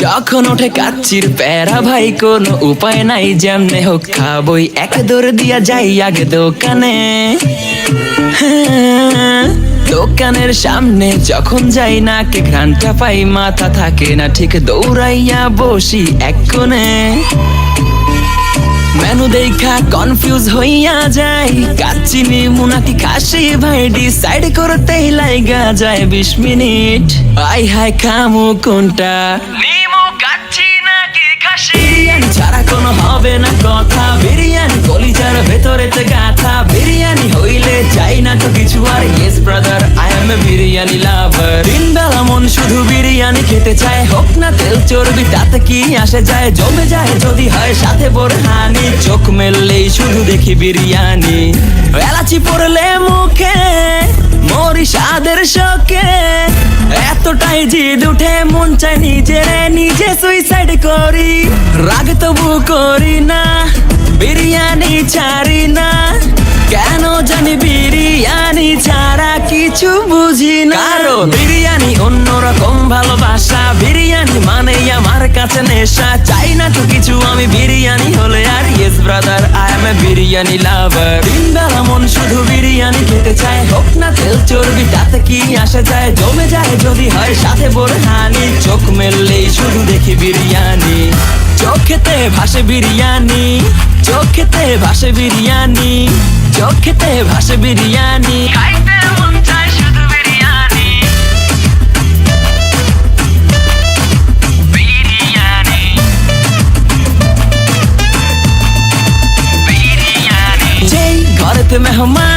যখন ওঠে কাচ্চির প্যারা ভাই কোনো উপায় নাই, যেমনে হোক খাবই, এক দৌড় দিয়া যাই আগে দোকানে। দোকানের সামনে যখন যাই না কে ঘ্রাণটা পাই, মাথা থাকে না ঠিক, দৌড়াইয়া বসি এক কোণে। মেনু দেখা কনফিউজ হইয়া যাই, কাচ্চি নিমু নাকি খাসি ভাই ডিসাইড করতেই লাইগা যায় 20 মিনিট। আই হাই খামু কোনটা, নিমু কাচ্চি নাকি খাসি? বিরিয়ানি ছাড়া কোনো হবে না কথা, বিরিয়ানি কলিজার ভেতরেতে গাথা, বিরিয়ানি হইলে চাই না তো কিছু আর। Yes brother, I M A biryani লাভার। দিনবেলা মন শুধু বিরিয়ানি খেতে চায়, হোক না তেল চর্বি তাতে কি আসে যায়, জমে যায় যদি হয় সাথে বোরহানি। চোখ মেললেই শুধু দেখি বিরিয়ানি, এলাচি পড়লে মুখে মরি স্বাদের শোকে। এতটাই জিদ উঠে মন চাই নিজে সুইসাইড করি, রাগ তবু করি না, বিরিয়ানি ছাড়ি না। কেন জানি বিরিয়ানি ছাড়া কিছু বুঝি না, কারণ বিরিয়ানি অন্যরকম ভালোবাসা, বিরিয়ানি মানেই আমার কাছে নেশা। চাই না তো কিছু আমি বিরিয়ানি হলে আর। Yes brother, I M A biryani লাভার। দিনবেলা মন শুধু বিরিয়ানি খেতে চায়, হোক না তেল চর্বি তাতে কি আসে যায়, জমে যায় যদি হয় সাথে বোরহানি। চোখ মেললেই শুধু দেখি বিরিয়ানি, চোখেতে ভাসে বিরিয়ানি, চোখেতে ভাসে বিরিয়ানি, চোখেতে ভাসে বিরিয়ানি, খাইতে মন চায় শুধু বিরিয়ানি। বিরিয়ানি বিরিয়ানি, যেই ঘরেতে মেহমান